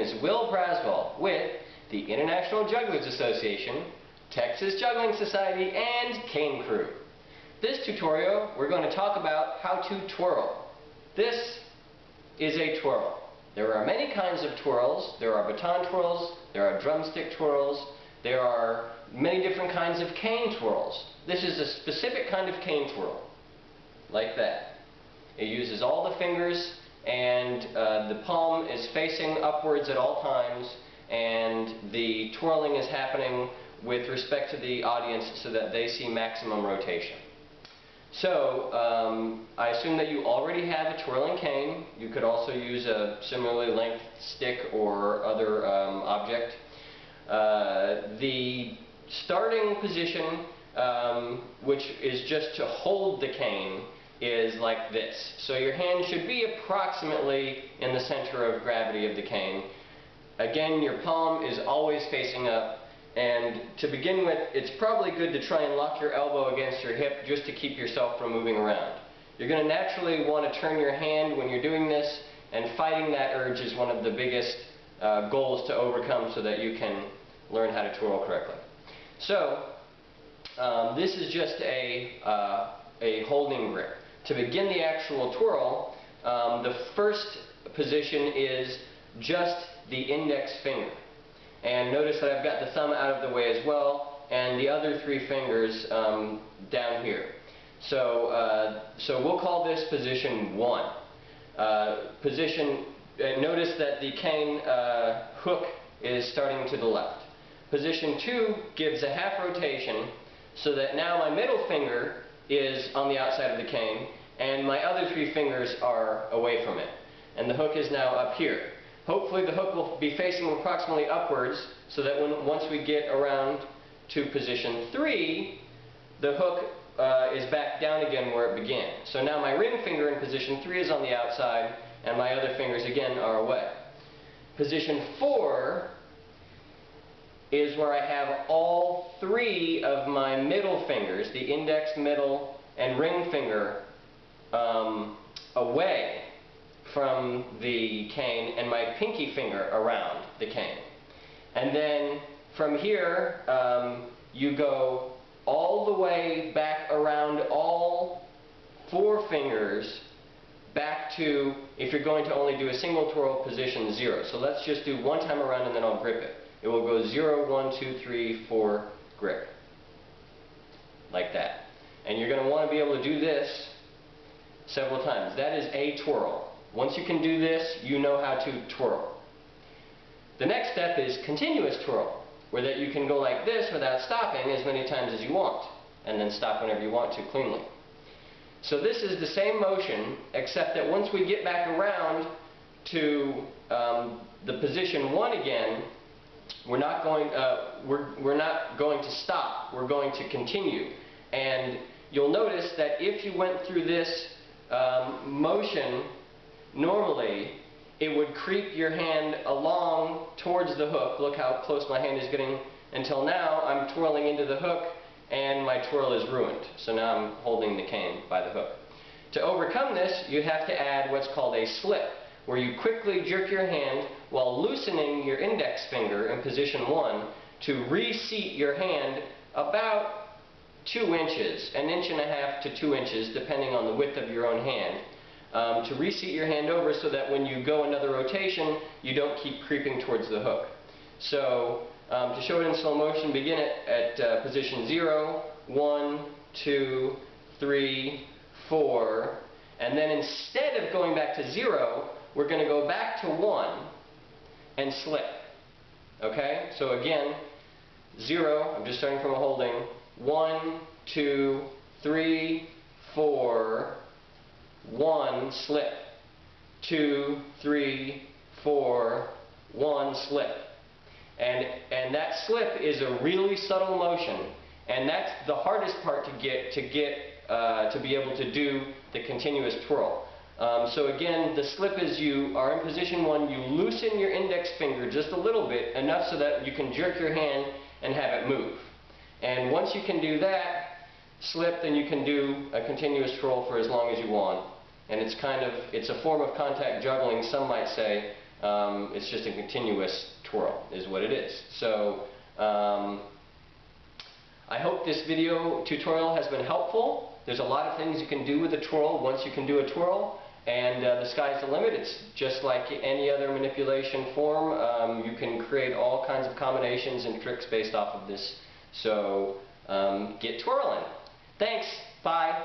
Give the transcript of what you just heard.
is Will Braswell with the International Jugglers Association, Texas Juggling Society, and Cane Crew. This tutorial, we're going to talk about how to twirl. This is a twirl. There are many kinds of twirls. There are baton twirls, there are drumstick twirls, there are many different kinds of cane twirls. This is a specific kind of cane twirl, like that. It uses all the fingers, and the palm is facing upwards at all times, and the twirling is happening with respect to the audience so that they see maximum rotation. So, I assume that you already have a twirling cane. You could also use a similarly length stick or other object. The starting position, which is just to hold the cane, is like this. So your hand should be approximately in the center of gravity of the cane. Again, your palm is always facing up. And to begin with, it's probably good to try and lock your elbow against your hip just to keep yourself from moving around. You're going to naturally want to turn your hand when you're doing this, and fighting that urge is one of the biggest goals to overcome so that you can learn how to twirl correctly. So, this is just a holding grip. To begin the actual twirl, the first position is just the index finger. And notice that I've got the thumb out of the way as well, and the other three fingers down here. So, we'll call this position 1. Notice that the cane hook is starting to the left. Position 2 gives a half rotation, so that now my middle finger is on the outside of the cane, and my other three fingers are away from it. And the hook is now up here. Hopefully the hook will be facing approximately upwards, so that once we get around to position 3, the hook is back down again where it began. So now my ring finger in position 3 is on the outside, and my other fingers again are away. Position 4 is where I have all 3 of my middle fingers, the index, middle, and ring finger, away from the cane, and my pinky finger around the cane. And then from here, you go all the way back around all 4 fingers back to, if you're going to only do a single twirl, position 0. So let's just do one time around and then I'll grip it. It will go 0, 1, 2, 3, 4, grip. Like that. And you're going to want to be able to do this several times. That is a twirl. Once you can do this, you know how to twirl. The next step is continuous twirl, where that you can go like this without stopping as many times as you want, and then stop whenever you want to cleanly. So this is the same motion, except that once we get back around to the position 1 again, we're not going to stop. We're going to continue. And you'll notice that if you went through this motion normally, it would creep your hand along towards the hook. Look how close my hand is getting, until now I'm twirling into the hook and my twirl is ruined. So now I'm holding the cane by the hook. To overcome this, you have to add what's called a slip, where you quickly jerk your hand while loosening your index finger in position 1 to reseat your hand about 2 inches, 1.5 inches to 2 inches, depending on the width of your own hand. To reseat your hand over so that when you go another rotation, you don't keep creeping towards the hook. So, to show it in slow motion, begin it at position 0, 1, 2, 3, 4, and then instead of going back to 0, we're going to go back to 1 and slip. Okay? So again, 0, I'm just starting from a holding, 1, 2, 3, 4, 1, slip, 2, 3, 4, 1, slip. And that slip is a really subtle motion, and that's the hardest part to be able to do the continuous twirl. So again, the slip is you are in position 1, you loosen your index finger just a little bit, enough so that you can jerk your hand and have it move. And once you can do that, slip, then you can do a continuous twirl for as long as you want. And it's a form of contact juggling, some might say, It's just a continuous twirl is what it is. So I hope this video tutorial has been helpful. There's a lot of things you can do with a twirl once you can do a twirl, and the sky's the limit. It's just like any other manipulation form. You can create all kinds of combinations and tricks based off of this. So get twirling. Thanks. Bye.